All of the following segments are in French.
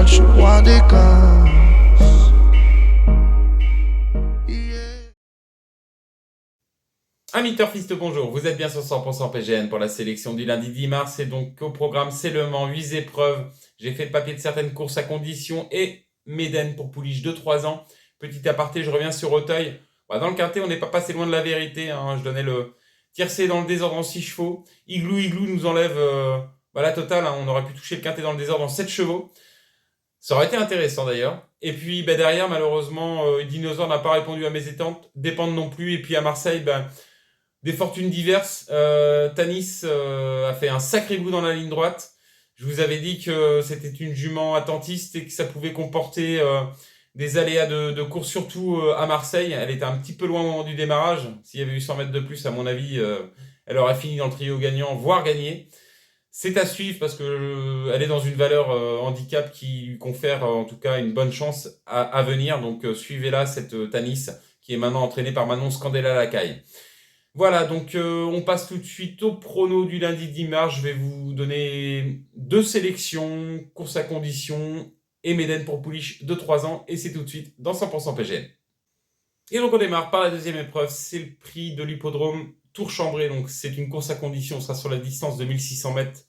je suis roi des casses. Amis turfistes, bonjour, vous êtes bien sur 100% PGN pour la sélection du lundi 10 mars et donc au programme c'est Le Mans, 8 épreuves. J'ai fait le papier de certaines courses à condition et Méden pour pouliche de 3 ans. Petit aparté, je reviens sur Auteuil. Dans le quintet, on n'est pas passé loin de la vérité, hein. Je donnais le tiercé dans le désordre en 6 chevaux. Igloo nous enlève la totale, hein. On aurait pu toucher le quintet dans le désordre en 7 chevaux. Ça aurait été intéressant d'ailleurs. Et puis derrière, malheureusement, Dinosaure n'a pas répondu à mes dépendes non plus. Et puis à Marseille, des fortunes diverses. Tanis a fait un sacré bout dans la ligne droite. Je vous avais dit que c'était une jument attentiste et que ça pouvait comporter des aléas de course, surtout à Marseille. Elle était un petit peu loin au moment du démarrage. S'il y avait eu 100 mètres de plus, à mon avis, elle aurait fini dans le trio gagnant, voire gagné. C'est à suivre parce que elle est dans une valeur handicap qui lui confère en tout cas une bonne chance à venir. Donc suivez-la, cette Tanis, qui est maintenant entraînée par Manon Scandella-Lacaille. Voilà, donc on passe tout de suite au prono du lundi 10 mars. Je vais vous donner 2 sélections, course à condition et Méden pour pouliche de 3 ans. Et c'est tout de suite dans 100% PGN. Et donc on démarre par la deuxième épreuve, c'est le prix de l'hippodrome Tour-Chambré. Donc c'est une course à condition, on sera sur la distance de 1600 mètres.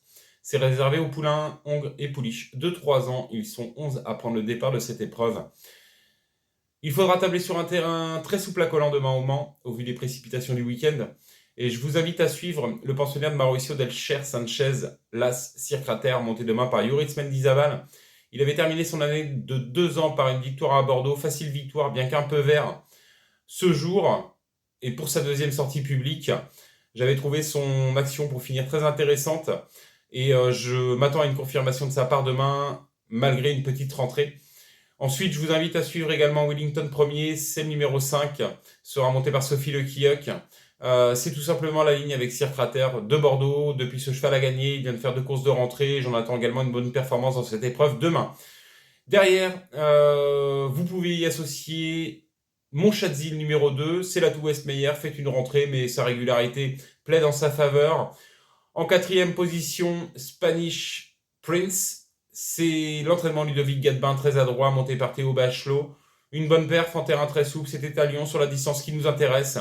C'est réservé aux poulains, ongres et pouliches de 3 ans. Ils sont 11 à prendre le départ de cette épreuve. Il faudra tabler sur un terrain très souple à collant demain au Mans, au vu des précipitations du week-end. Et je vous invite à suivre le pensionnaire de Mauricio del Cher Sanchez, l'As Circrater, monté demain par Joris Mendizábal. Il avait terminé son année de 2 ans par une victoire à Bordeaux, facile victoire, bien qu'un peu vert. Ce jour, et pour sa deuxième sortie publique, j'avais trouvé son action pour finir très intéressante. Et je m'attends à une confirmation de sa part demain, malgré une petite rentrée. Ensuite, je vous invite à suivre également Wellington Premier, c'est le numéro 5, sera monté par Sophie Le Quilloc. C'est tout simplement la ligne avec Circrater de Bordeaux. Depuis ce cheval a gagné, il vient de faire 2 courses de rentrée. J'en attends également une bonne performance dans cette épreuve demain. Derrière, vous pouvez y associer Montchadzil numéro 2, c'est la Westmeyer, fait une rentrée, mais sa régularité plaide en sa faveur. En 4e position, Spanish Prince. C'est l'entraînement Ludovic Gadebin, très adroit, monté par Théo Bachelot. Une bonne perf en terrain très souple, c'était à Lyon sur la distance qui nous intéresse.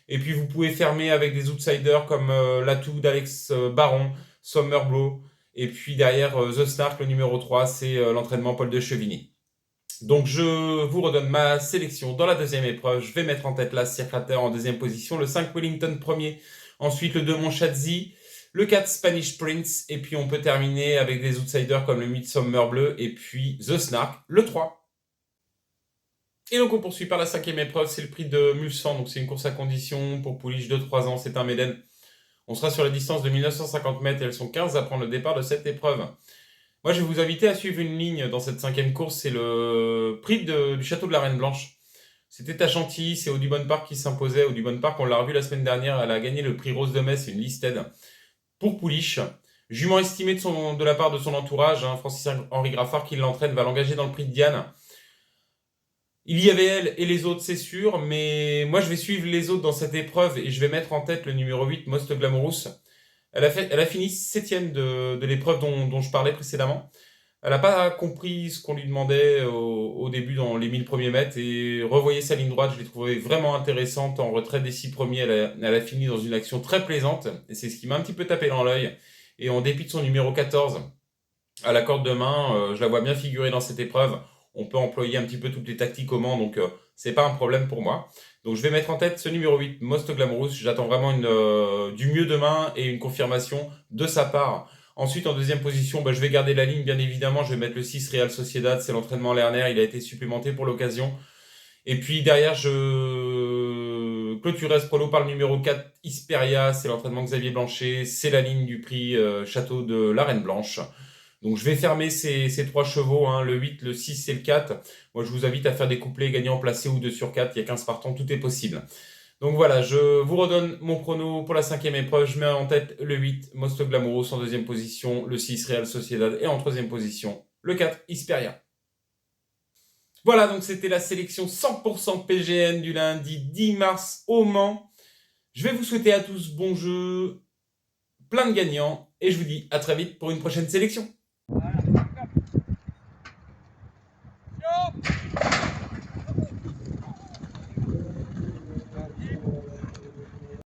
Et puis vous pouvez fermer avec des outsiders comme l'atout d'Alex Baron, Summerblow. Et puis derrière The Snark, le numéro 3, c'est l'entraînement Paul de Chevigny. Donc je vous redonne ma sélection dans la deuxième épreuve. Je vais mettre en tête la Circrater en deuxième position, le 5 Wellington premier, ensuite le 2 Montchadzil, le 4 Spanish Prince, et puis on peut terminer avec des outsiders comme le Midsummer Bleu, et puis The Snark, le 3. Et donc on poursuit par la 5e épreuve, c'est le prix de Mulsanne, donc c'est une course à condition pour pouliche de 3 ans, c'est un Méden. On sera sur la distance de 1950 mètres, et elles sont 15 à prendre le départ de cette épreuve. Moi je vais vous inviter à suivre une ligne dans cette 5e course, c'est le prix du château de la Reine Blanche. C'était à Chantilly, c'est Audubon Park qui s'imposait. Audubon Park, on l'a revu la semaine dernière, elle a gagné le prix Rose de Metz, une listed pour pouliche. Jument estimé de la part de son entourage, hein, Francis-Henri Graffard qui l'entraîne, va l'engager dans le prix de Diane. Il y avait elle et les autres, c'est sûr, mais moi je vais suivre les autres dans cette épreuve et je vais mettre en tête le numéro 8, Most Glamorous. Elle a fini 7e de l'épreuve dont je parlais précédemment. Elle n'a pas compris ce qu'on lui demandait au début dans les 1000 premiers mètres et revoyez sa ligne droite, je l'ai trouvée vraiment intéressante. En retrait des 6 premiers, elle a fini dans une action très plaisante et c'est ce qui m'a un petit peu tapé dans l'œil. Et en dépit de son numéro 14 à la corde de main, je la vois bien figurer dans cette épreuve. On peut employer un petit peu toutes les tactiques au Mans, donc c'est pas un problème pour moi. Donc je vais mettre en tête ce numéro 8, Most Glamorous. J'attends vraiment du mieux demain et une confirmation de sa part. Ensuite, en deuxième position, je vais garder la ligne, bien évidemment. Je vais mettre le 6, Real Sociedad. C'est l'entraînement Lerner. Il a été supplémenté pour l'occasion. Et puis derrière, je clôturerai ce prolo par le numéro 4, Isperia. C'est l'entraînement Xavier Blanchet. C'est la ligne du prix Château de la Reine Blanche. Donc je vais fermer ces 3 chevaux, hein, le 8, le 6 et le 4. Moi, je vous invite à faire des couplets gagnants placés ou 2 sur 4. Il y a 15 partants, tout est possible. Donc voilà, je vous redonne mon prono pour la 5e épreuve. Je mets en tête le 8, Most Glamorous en deuxième position, le 6, Real Sociedad, et en troisième position, le 4, Isperia. Voilà, donc c'était la sélection 100% PGN du lundi 10 mars au Mans. Je vais vous souhaiter à tous bon jeu, plein de gagnants, et je vous dis à très vite pour une prochaine sélection.